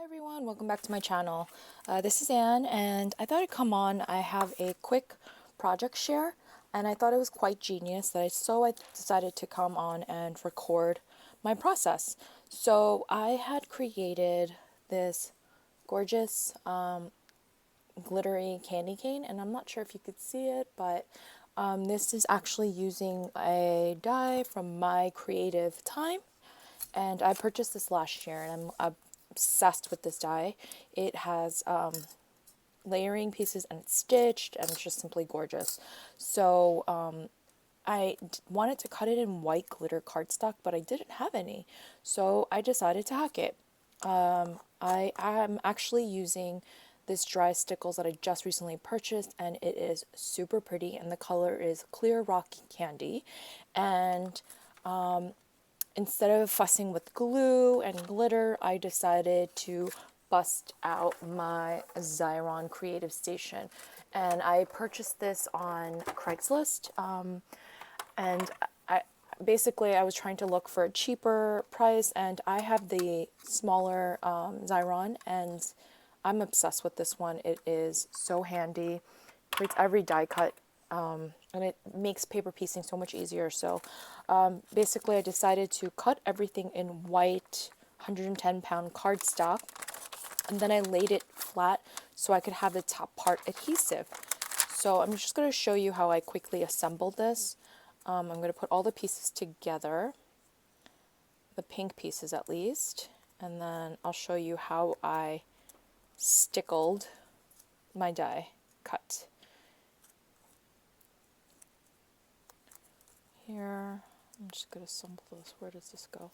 Hi everyone, welcome back to my channel. This is Anne and I thought I'd come on. I have a quick project share and I thought it was quite genius so I decided to come on and record my process. So I had created this gorgeous glittery candy cane, and I'm not sure if you could see it, but this is actually using a die from my creative time. And I purchased this last year and I'm obsessed with this die. It has layering pieces and it's stitched and it's just simply gorgeous. So I wanted to cut it in white glitter cardstock, but I didn't have any. So I decided to hack it. I am actually using this dry stickles that I just recently purchased, and it is super pretty, and the color is clear rock candy. And instead of fussing with glue and glitter, I decided to bust out my Xyron Creative Station. And I purchased this on Craigslist. And I was trying to look for a cheaper price, and I have the smaller Xyron, and I'm obsessed with this one. It is so handy, creates every die cut, and it makes paper piecing so much easier. So basically I decided to cut everything in white 110-pound cardstock, and then I laid it flat so I could have the top part adhesive. So I'm just going to show you how I quickly assembled this. I'm going to put all the pieces together, the pink pieces at least, and then I'll show you how I stickled my die cut. Here, I'm just going to assemble this. Where does this go?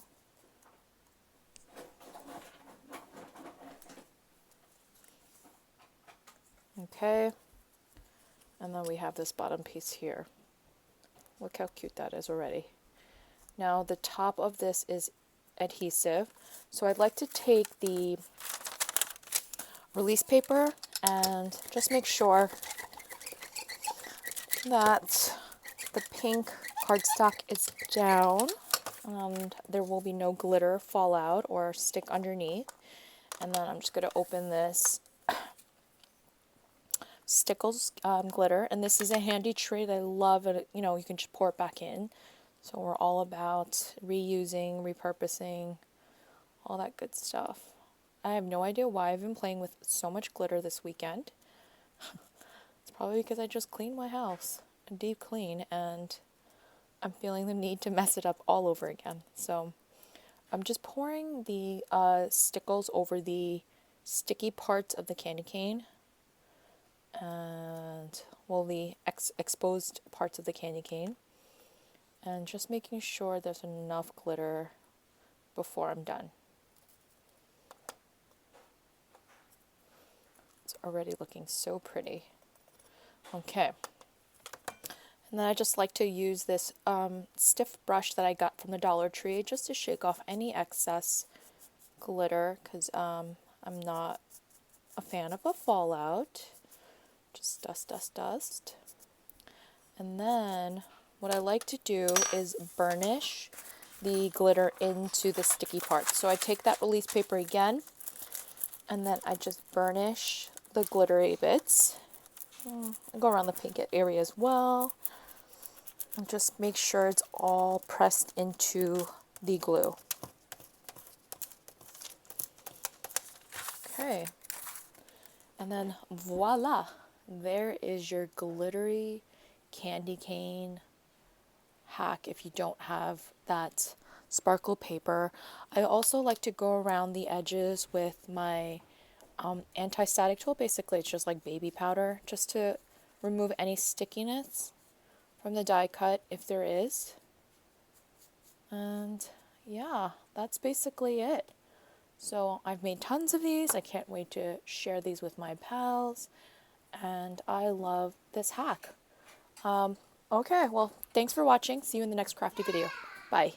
Okay, and then we have this bottom piece here. Look how cute that is already. Now the top of this is adhesive, so I'd like to take the release paper and just make sure that the pink cardstock is down and there will be no glitter fall out or stick underneath. And then I'm just going to open this Stickles glitter, and this is a handy tray that I love. And you know, you can just pour it back in. So we're all about reusing, repurposing, all that good stuff. I have no idea why I've been playing with so much glitter this weekend. It's probably because I just cleaned my house, a deep clean, and I'm feeling the need to mess it up all over again. So I'm just pouring the stickles over the sticky parts of the candy cane, and well, the exposed parts of the candy cane, and just making sure there's enough glitter before I'm done. It's already looking so pretty. Okay. And then I just like to use this stiff brush that I got from the Dollar Tree just to shake off any excess glitter, because I'm not a fan of a fallout. Just dust, dust, dust. And then what I like to do is burnish the glitter into the sticky parts. So I take that release paper again, and then I just burnish the glittery bits. I go around the pink area as well. And just make sure it's all pressed into the glue. Okay. And then voila! There is your glittery candy cane hack if you don't have that sparkle paper. I also like to go around the edges with my anti-static tool. Basically, it's just like baby powder, just to remove any stickiness from the die cut if there is. And yeah, that's basically it. So I've made tons of these. I can't wait to share these with my pals, and I love this hack. Okay, well, thanks for watching. See you in the next crafty video. Bye.